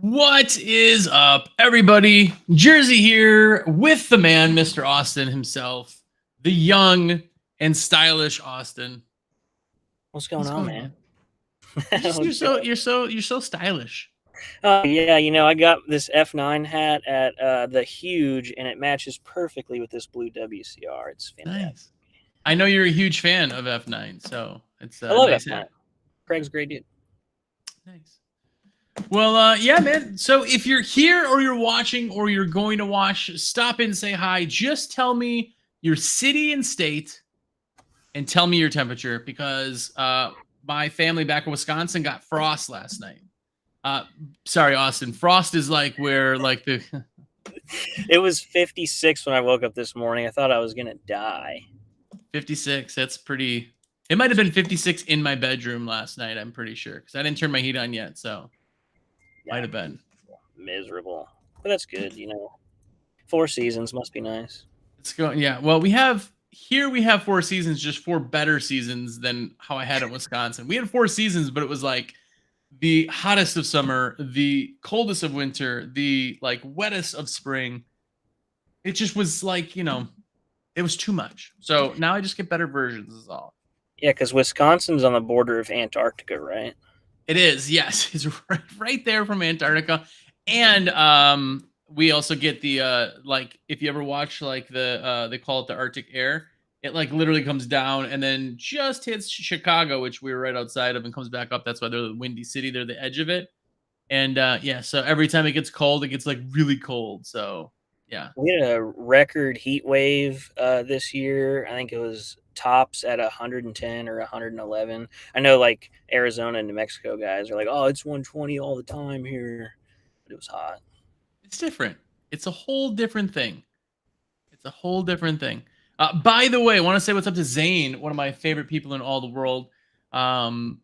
What is up, everybody? Jersey here with the man, Mr. Austin himself, the young and stylish Austin. What's going What's on, going man? on? You're What's so going- you're so you're so stylish. Oh yeah, I got this F9 hat at the Huge, and it matches perfectly with this blue WCR. It's fantastic. Nice. I know you're a huge fan of F9, so it's I a love nice F9. hat. Craig's a great dude. Nice. Well, yeah, man. So if you're here or you're watching or you're going to watch, stop in, say hi. Just tell me your city and state, and tell me your temperature because my family back in Wisconsin got frost last night. Uh, sorry, Austin. Frost is like where like the It was 56 when I woke up this morning. I thought I was gonna die. 56. That's pretty. It might have been 56 in my bedroom last night. I'm pretty sure because I didn't turn my heat on yet, so might have been. Miserable, but that's good. 4 seasons must be nice. It's going. Yeah. Well, we have 4 seasons, just 4 better seasons than how I had in Wisconsin. We had 4 seasons, but it was like the hottest of summer, the coldest of winter, the like wettest of spring. It just was like, it was too much. So now I just get better versions is all. Yeah, because Wisconsin's on the border of Antarctica, right? It is, yes. It's right there from Antarctica. And we also get the like if you ever watch like the they call it the Arctic air, it like literally comes down and then just hits Chicago, which we were right outside of, and comes back up. That's why they're the windy city, they're the edge of it. And yeah, so every time it gets cold, it gets like really cold. So yeah. We had a record heat wave this year. I think it was tops at 110 or 111. I know like Arizona and New Mexico guys are like, oh, it's 120 all the time here, but it was hot. It's different. It's a whole different thing. It's a whole different thing. By the way, I want to say what's up to Zane, one of my favorite people in all the world.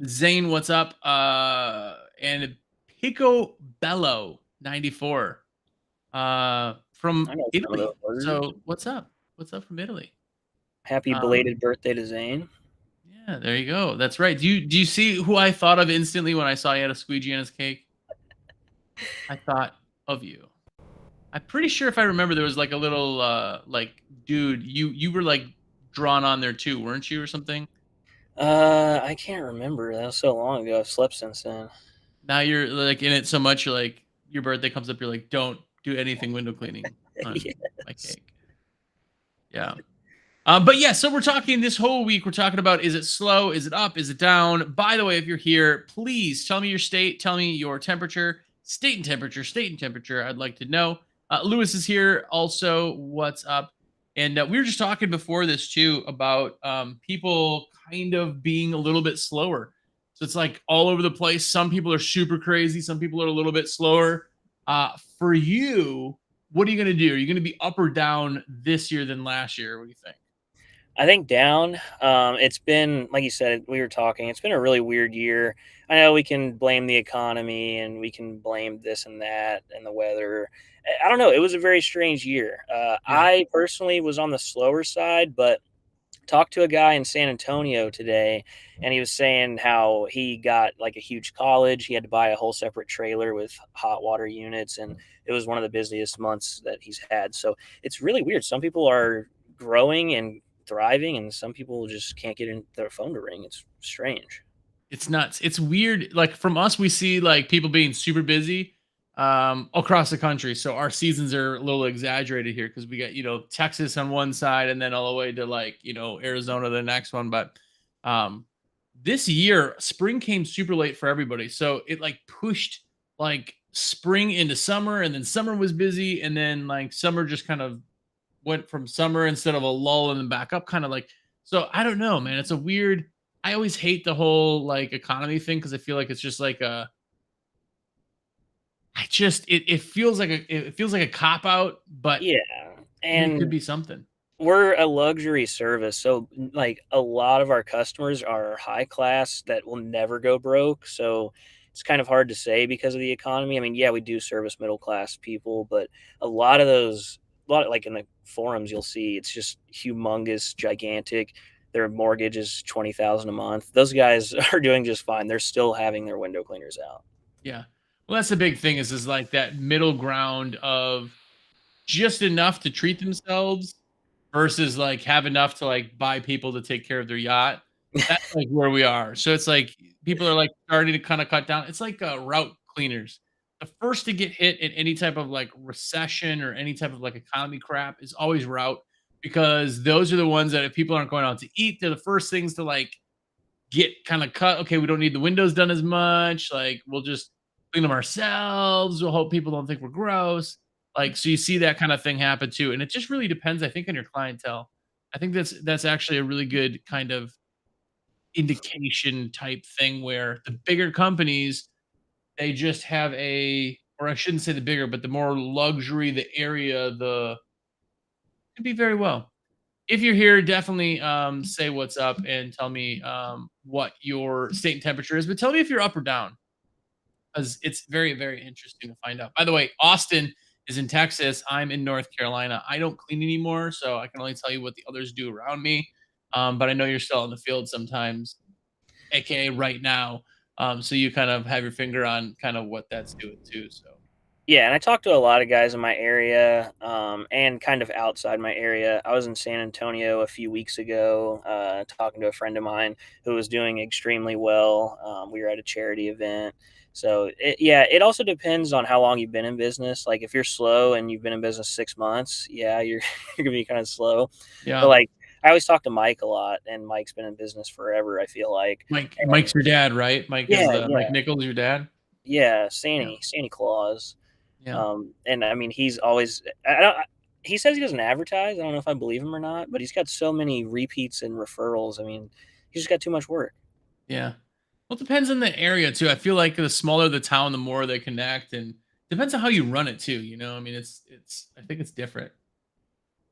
Zane, what's up? And Pico Bello 94 from I know some of Italy. those words. So what's up? What's up from Italy? Happy Um, belated birthday to Zane. yeah, there you go. That's right. Do you see who I thought of instantly when I saw he had a squeegee on his cake? I thought of you. I'm pretty sure if I remember, there was like a little like dude. You were like drawn on there too, weren't you, or something? I can't remember. That was so long ago. I've slept since then. Now you're like in it so much. You're like your birthday comes up. You're like, don't do anything window cleaning on my Yes. cake. Yeah. But yeah, so we're talking this whole week. We're talking about, is it slow? Is it up? Is it down? By the way, if you're here, please tell me your state. Tell me your temperature, state and temperature, state and temperature. I'd like to know. Lewis is here also. What's up? And we were just talking before this too about people kind of being a little bit slower. So it's like all over the place. Some people are super crazy. Some people are a little bit slower. For you, what are you going to do? Are you going to be up or down this year than last year? What do you think? I think down. It's been, like you said, we were talking, it's been a really weird year. I know we can blame the economy and we can blame this and that and the weather. I don't know. It was a very strange year. Yeah. I personally was on the slower side, but talked to a guy in San Antonio today, and he was saying how he got like a huge college. He had to buy a whole separate trailer with hot water units, and it was one of the busiest months that he's had. So it's really weird. Some people are growing and thriving, and some people just can't get in their phone to ring. It's strange. It's nuts. It's weird. Like from us, we see like people being super busy across the country. So our seasons are a little exaggerated here because we got, Texas on one side and then all the way to like, Arizona, the next one. But um this year, spring came super late for everybody. So it like pushed like spring into summer, and then summer was busy, and then like summer just kind of went from summer instead of a lull and then back up, kind of like. So I don't know, man. It's a weird. I always hate the whole like economy thing because I feel like it's just like a. It feels like a cop out, but Yeah. it could And be something. we're a luxury service, so like a lot of our customers are high class that will never go broke. So it's kind of hard to say because of the economy. I mean, yeah, we do service middle class people, but a lot of those, a lot of, like in the forums, you'll see it's just humongous, gigantic. Their mortgage is 20,000 a month. Those guys are doing just fine. They're still having their window cleaners out. Yeah. Well, that's the big thing is like that middle ground of just enough to treat themselves versus like have enough to like buy people to take care of their yacht. That's like where we are. So it's like people are like starting to kind of cut down. It's like route cleaners. The first to get hit in any type of like recession or any type of like economy crap is always route, because those are the ones that if people aren't going out to eat, they're the first things to like get kind of cut. Okay, we don't need the windows done as much. Like we'll just clean them ourselves. We'll hope people don't think we're gross. Like so, you see that kind of thing happen too, and it just really depends. I think on your clientele. I think that's actually a really good kind of indication type thing where the bigger companies they just have a, or I shouldn't say the bigger, but the more luxury the area, the could be very well. If you're here, definitely say what's up and tell me what your state and temperature is. But tell me if you're up or down, because it's very, very interesting to find out. By the way, Austin is in Texas. I'm in North Carolina. I don't clean anymore, so I can only tell you what the others do around me. But I know you're still in the field sometimes, aka right now. So you kind of have your finger on kind of what that's doing too. So Yeah, and I talked to a lot of guys in my area, and kind of outside my area. I was in San Antonio a few weeks ago, talking to a friend of mine who was doing extremely well. We were at a charity event. So, yeah, it also depends on how long you've been in business. Like, if you're slow and you've been in business 6 months, yeah, you're, you're going to be kind of slow. But, yeah, like, I always talk to Mike a lot, and Mike's been in business forever, I feel like. And Mike's your dad, right? Mike is yeah, the yeah, Mike Nichols, your dad. yeah, Yeah, Santa Claus. yeah. And I mean, he's always. I don't. He says he doesn't advertise. I don't know if I believe him or not, but he's got so many repeats and referrals. I mean, he's just got too much work. Yeah. Well, it depends on the area too. I feel like the smaller the town, the more they connect, and depends on how you run it too. I mean, it's. I think it's different.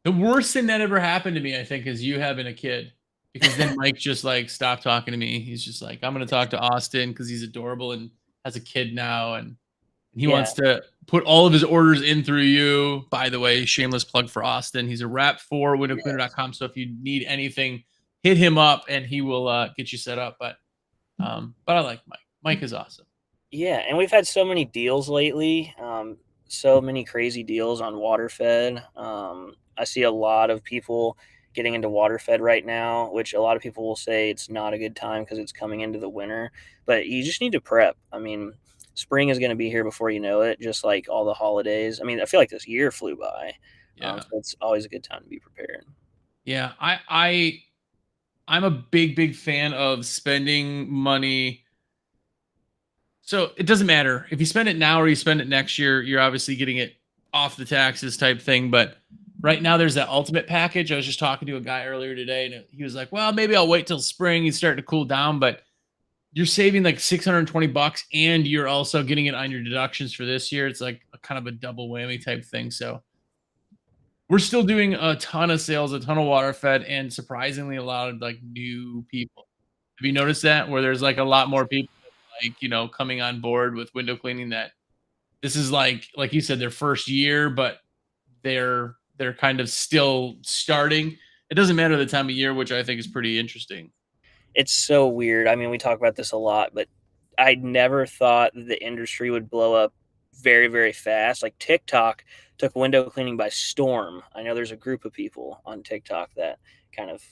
The worst thing that ever happened to me, I think, is you having a kid, because then Mike just like stopped talking to me. He's just like, I'm gonna talk to Austin because he's adorable and has a kid now, and he Yeah, wants to put all of his orders in through you. By the way, shameless plug for Austin. He's a rep for yeah, windowcleaner.com. So if you need anything, hit him up and he will get you set up. But I like Mike. Mike is awesome. yeah. And we've had so many deals lately. So many crazy deals on waterfed. I see a lot of people getting into waterfed right now, which a lot of people will say it's not a good time because it's coming into the winter. But you just need to prep. I mean, spring is going to be here before you know it, just like all the holidays. I mean, I feel like this year flew by. Yeah. So it's always a good time to be prepared. Yeah. I'm a big, big fan of spending money. So it doesn't matter if you spend it now or you spend it next year, you're obviously getting it off the taxes type thing. But right now there's that ultimate package. I was just talking to a guy earlier today and he was like, well, maybe I'll wait till spring. He's starting to cool down, but you're saving like $620 and you're also getting it on your deductions for this year. It's like a kind of a double whammy type thing. So we're still doing a ton of sales, a ton of water fed, and surprisingly a lot of like new people. Have you noticed that where there's like a lot more people like, coming on board with window cleaning, that this is like you said, their first year, but they're kind of still starting. It doesn't matter the time of year, which I think is pretty interesting. It's so weird. I mean, we talk about this a lot, but I never thought the industry would blow up very, very fast. Like TikTok took window cleaning by storm. I know there's a group of people on TikTok that kind of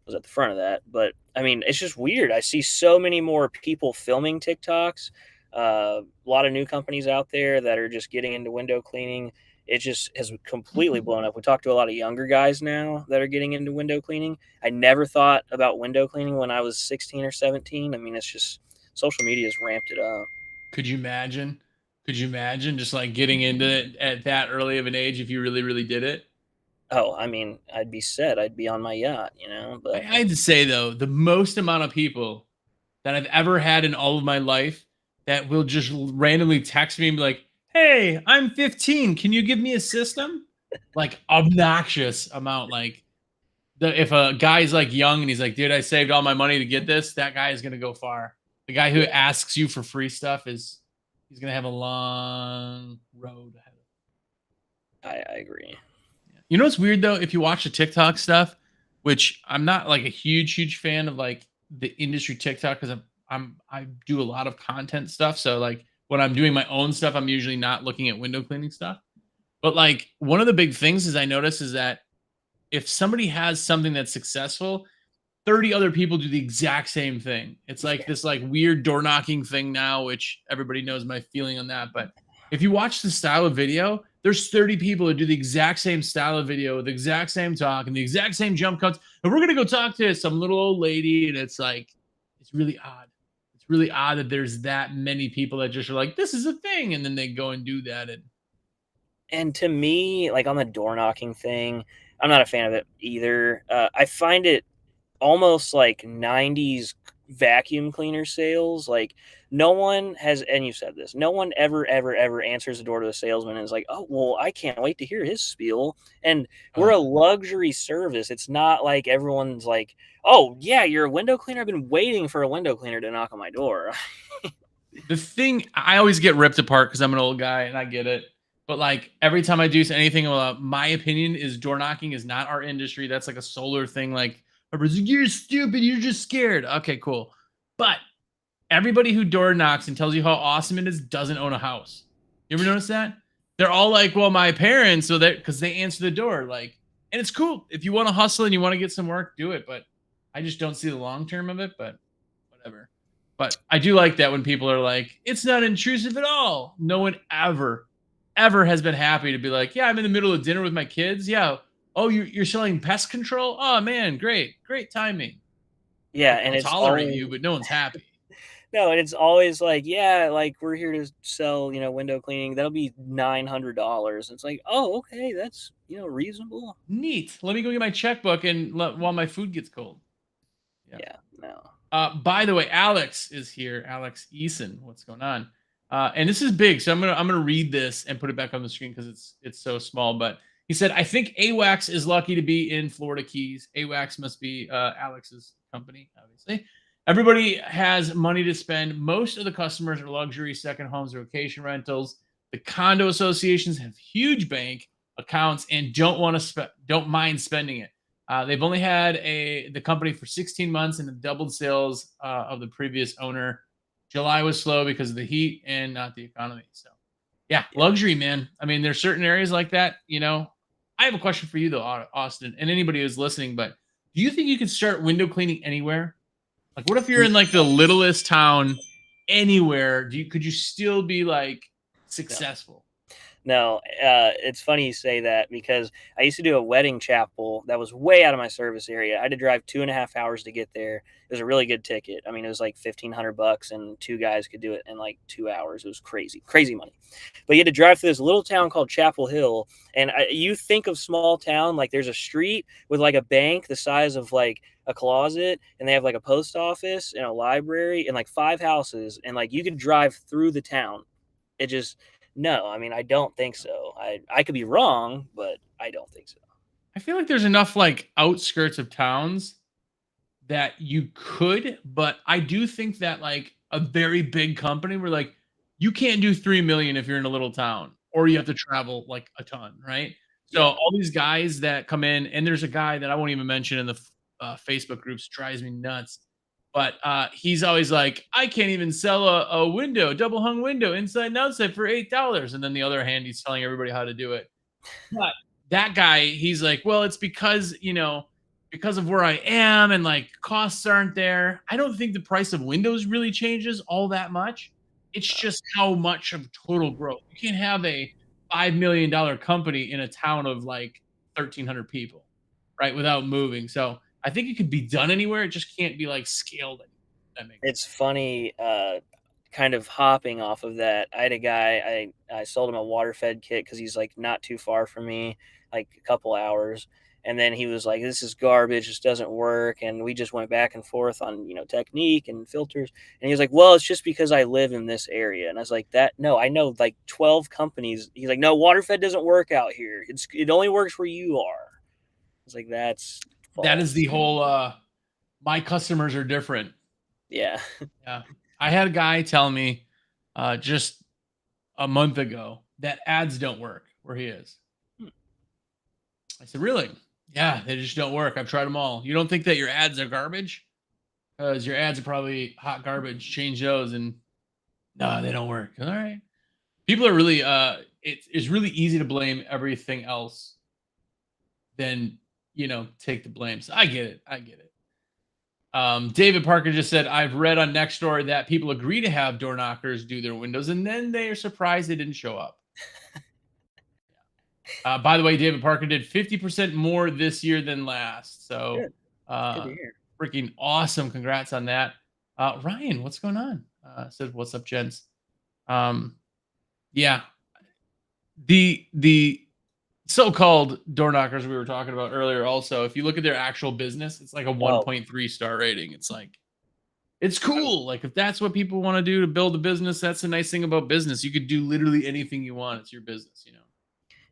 was at the front of that, but I mean, it's just weird. I see so many more people filming TikToks. A lot of new companies out there that are just getting into window cleaning. It just has completely blown up. We talk to a lot of younger guys now that are getting into window cleaning. I never thought about window cleaning when I was 16 or 17. I mean, it's just social media has ramped it up. Could you imagine? Could you imagine just like getting into it at that early of an age if you really, really did it? Oh, I mean, I'd be set. I'd be on my yacht, I but had to say though, the most amount of people that I've ever had in all of my life that will just randomly text me and be like, "Hey, I'm 15. Can you give me a system?" Like obnoxious amount. Like if a guy's like young and he's like, "Dude, I saved all my money to get this," that guy is gonna go far. The guy who yeah, asks you for free stuff he's gonna have a long road ahead of him. I agree. You know what's weird though? If you watch the TikTok stuff, which I'm not like a huge, huge fan of like the industry TikTok because I do a lot of content stuff. So like when I'm doing my own stuff, I'm usually not looking at window cleaning stuff. But like one of the big things is I notice is that if somebody has something that's successful, 30 other people do the exact same thing. It's like this like weird door knocking thing now, which everybody knows my feeling on that. But if you watch the style of video, there's 30 people that do the exact same style of video with the exact same talk and the exact same jump cuts. And we're gonna go talk to some little old lady, and it's like it's really odd. It's really odd that there's that many people that just are like, this is a thing, and then they go and do that. And to me, like on the door knocking thing, I'm not a fan of it either. I find it almost like 90s vacuum cleaner sales. Like no one has, and you said this, no one ever answers the door to the salesman and is like, oh, well, I can't wait to hear his spiel. And we're Oh, a luxury service. It's not like everyone's like, oh, yeah, you're a window cleaner. I've been waiting for a window cleaner to knock on my door. the thing I always get ripped apart because I'm an old guy and I get it. But like every time I do anything about my opinion is door knocking is not our industry. That's like a solar thing. Like everybody's like, you're stupid, you're just scared. Okay, cool. But everybody who door knocks and tells you how awesome it is doesn't own a house. You ever notice that? They're all like, well, my parents, so that because they answer the door, like, and it's cool. If you want to hustle and you want to get some work, do it. But I just don't see the long term of it, but whatever. But I do like that when people are like, it's not intrusive at all. No one ever has been happy to be like, yeah, I'm in the middle of dinner with my kids. Yeah. Oh, you're selling pest control? Oh man, great timing. Yeah. Like And they'll it's tolerate always, you, but no one's happy. no, and it's always like, yeah, like we're here to sell, window cleaning. That'll be $900. It's like, oh, okay, that's reasonable. Neat. Let me go get my checkbook and while my food gets cold. Yeah. Yeah, no. By the way, Alex is here. Alex Eason, what's going on? And this is big, so I'm gonna read this and put it back on the screen because it's so small. But he said, I think AWAX is lucky to be in Florida Keys. AWAX must be Alex's company, obviously. Everybody has money to spend. Most of the customers are luxury second homes or vacation rentals. The condo associations have huge bank accounts and don't mind spending it. They've only had the company for 16 months and have doubled sales of the previous owner. July was slow because of the heat and not the economy. So, yeah, luxury, man. I mean, there's certain areas like that. I have a question for you though, Austin, and anybody who's listening. But do you think you could start window cleaning anywhere? Like, what if you're in like the littlest town anywhere? Could you still be like successful? No, it's funny you say that because I used to do a wedding chapel that was way out of my service area. I had to drive 2.5 hours to get there. It was a really good ticket. I mean, it was like $1,500, and two guys could do it in like 2 hours. It was crazy, crazy money. But you had to drive through this little town called Chapel Hill, and you think of small town like there's a street with like a bank the size of like a closet, and they have like a post office and a library and like 5 houses, and like you could drive through the town. It just no, I mean, I don't think so. I could be wrong, but I don't think so. I feel like there's enough like outskirts of towns that you could, but I do think that like a very big company where like you can't do 3 million if you're in a little town or you have to travel like a ton, right? So Yeah. all these guys that come in, and there's a guy that I won't even mention in the Facebook groups, drives me nuts. But he's always like, I can't even sell a window, double hung window inside and outside for $8. And then the other hand, he's telling everybody how to do it. But that guy, he's like, well, it's because of where I am and like costs aren't there. I don't think the price of windows really changes all that much. It's just how much of total growth. You can't have a $5 million company in a town of like 1,300 people, right? Without moving. So I think it could be done anywhere. It just can't be like scaled. That makes sense. It's funny, kind of hopping off of that. I had a guy, I sold him a water fed kit because he's like not too far from me, like a couple hours. And then he was like, this is garbage. This doesn't work. And we just went back and forth on, technique and filters. And he was like, well, it's just because I live in this area. And I was like, no, I know like 12 companies. He's like, no, water fed doesn't work out here. It only works where you are. I was like, that's That is false. the whole my customers are different. Yeah. Yeah. I had a guy tell me just a month ago that ads don't work where he is. I said, really? Yeah, they just don't work. I've tried them all. You don't think that your ads are garbage? Because your ads are probably hot garbage. Change those. And No, they don't work. All right. People are really it's really easy to blame everything else than take the blame. So I get it. I get it. David Parker just said, I've read on Nextdoor that people agree to have door knockers do their windows and then they are surprised they didn't show up. By the way, David Parker did 50% more this year than last. So Good. Good to hear. freaking awesome. Congrats on that. Ryan, what's going on? Said, what's up, gents? Yeah. The so-called door knockers we were talking about earlier also, if you look at their actual business, it's like a 1.3 star rating. It's like, it's cool. Like if that's what people want to do to build a business, that's the nice thing about business. You could do literally anything you want. It's your business,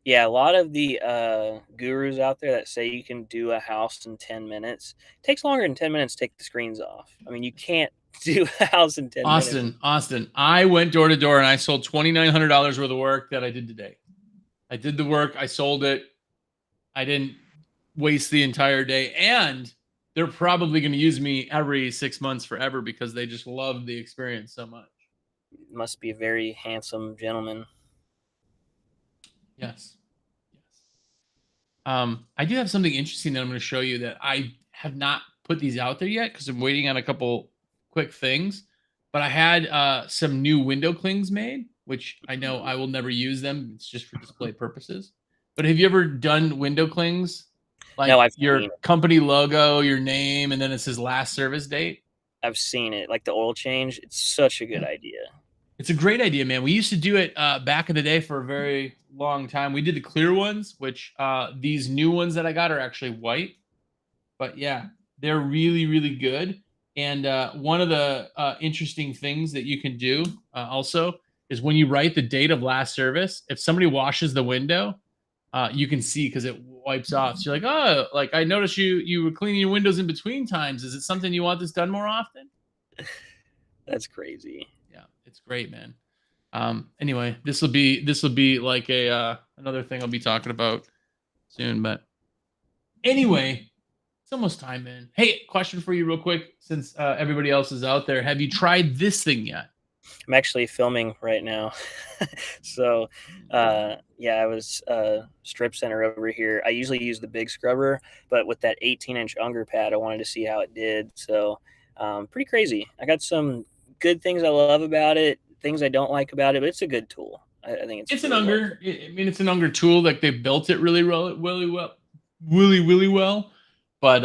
Yeah, a lot of the gurus out there that say you can do a house in 10 minutes takes longer than 10 minutes to take the screens off. I mean, you can't do a house in 10 minutes. Austin, I went door to door and I sold $2,900 worth of work that I did today. I did the work, I sold it. I didn't waste the entire day. And they're probably going to use me every 6 months forever because they just love the experience so much. Must be a very handsome gentleman. Yes. I do have something interesting that I'm going to show you that I have not put these out there yet because I'm waiting on a couple quick things. But I had some new window clings made, which I know I will never use them. It's just for display purposes. But have you ever done window clings? Like No, I've your seen it. company logo, your name, and then it says last service date? I've seen it, like the oil change. It's such a good idea. It's a great idea, man. We used to do it back in the day for a very long time. We did the clear ones, which these new ones that I got are actually white. But yeah, they're really, really good. And one of the interesting things that you can do also is when you write the date of last service, if somebody washes the window, you can see because it wipes off. So you're like, oh, like I noticed you were cleaning your windows in between times. Is it something you want this done more often? That's crazy. Yeah, it's great, man. Anyway, this will be like a another thing I'll be talking about soon. But anyway, it's almost time, man. Hey, question for you real quick, since everybody else is out there. Have you tried this thing yet? I'm actually filming right now. So, yeah, I was strip center over here. I usually use the big scrubber, but with that 18-inch Unger pad, I wanted to see how it did. So, pretty crazy. I got some good things I love about it, things I don't like about it, but it's a good tool. I think It's an really well. Unger. I mean, it's an Unger tool. Like they built it really well, really well. But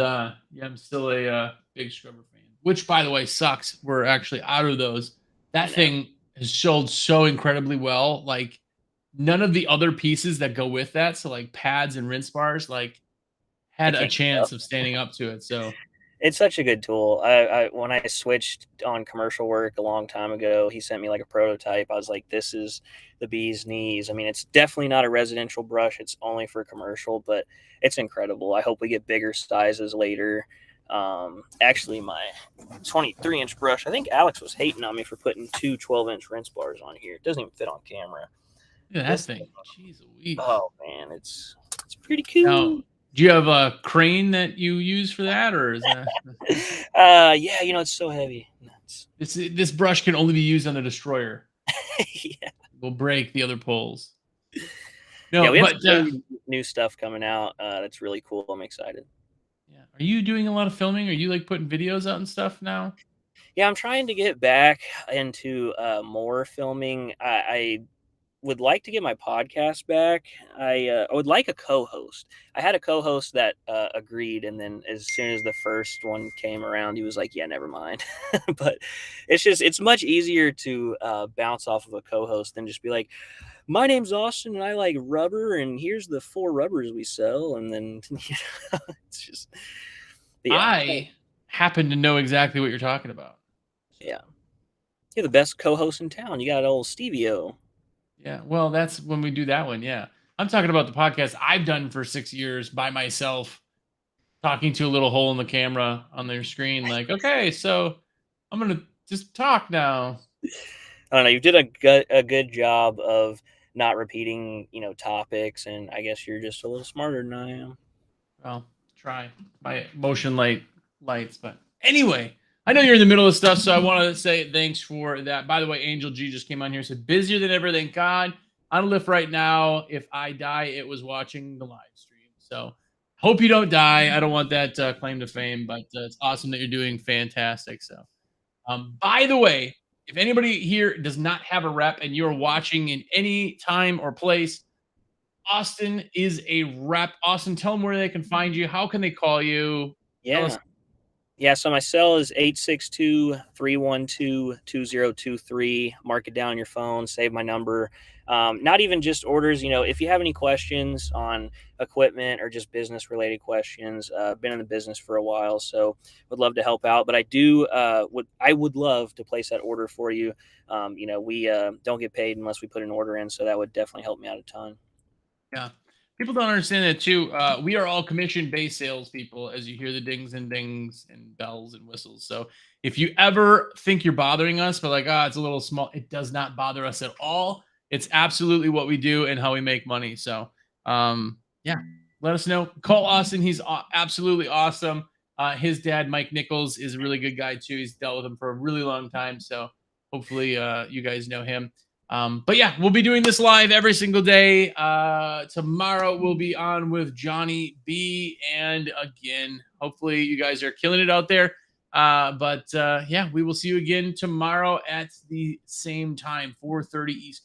yeah, I'm still a big scrubber fan. Which, by the way, sucks. We're actually out of those. That thing has sold so incredibly well. Like none of the other pieces that go with that, so like pads and rinse bars, like had a can't keep chance up. of standing up to it. So It's such a good tool. I when I switched on commercial work a long time ago, he sent me like a prototype. I was like, this is the bee's knees. I mean, it's definitely not a residential brush. It's only for commercial, but it's incredible. I hope we get bigger sizes later. Actually, my 23-inch brush, I think Alex was hating on me for putting two 12-inch rinse bars on here. It doesn't even fit on camera. yeah, that thing. Jeez Louise. Oh man, it's pretty Now, cool. do you have a crane that you use for that, or is that Yeah, it's so heavy. Nuts. this brush can only be used on a destroyer? Yeah. Will break the other poles. No, Yeah, we have but some new stuff coming out. That's really cool. I'm excited. yeah. Are you doing a lot of filming? Are you like putting videos out and stuff now? Yeah, I'm trying to get back into more filming. I would like to get my podcast back. I would like a co-host. I had a co-host that agreed, and then as soon as the first one came around, he was like, "Yeah, never mind." But it's much easier to bounce off of a co-host than just be like, "My name's Austin, and I like rubber, and here's the 4 rubbers we sell," and then it's just yeah, I happen to know exactly what you're talking about. yeah. You're the best co-host in town. You got old Stevie-O. Yeah, well, that's when we do that one. Yeah, I'm talking about the podcast I've done for 6 years by myself, talking to a little hole in the camera on their screen. Like, okay, so I'm gonna just talk now. I don't know. You did a good job of not repeating, topics, and I guess you're just a little smarter than I am. Well, try my motion lights, but anyway, I know you're in the middle of stuff, so I want to say thanks for that. By the way, Angel G just came on here, said busier than ever. Thank God. On a lift right now. If I die, it was watching the live stream. So hope you don't die. I don't want that claim to fame, but it's awesome that you're doing fantastic. So, by the way, if anybody here does not have a rep and you're watching in any time or place, Austin is a rep. Austin, tell them where they can find you. How can they call you? Tell us. Yeah. Yeah, so my cell is 862-312-2023. Mark it down on your phone, save my number. Not even just orders, if you have any questions on equipment or just business related questions, been in the business for a while, so would love to help out. But I would love to place that order for you. We don't get paid unless we put an order in, so that would definitely help me out a ton. Yeah. People don't understand that too. We are all commission-based salespeople, as you hear the dings and dings and bells and whistles. So if you ever think you're bothering us, but like, it's a little small, it does not bother us at all. It's absolutely what we do and how we make money. So, yeah, let us know. Call Austin. He's absolutely awesome. His dad, Mike Nichols, is a really good guy too. He's dealt with him for a really long time. So hopefully, you guys know him. But yeah, we'll be doing this live every single day. Tomorrow we'll be on with Johnny B. And again, hopefully you guys are killing it out there. Yeah, we will see you again tomorrow at the same time, 4:30 East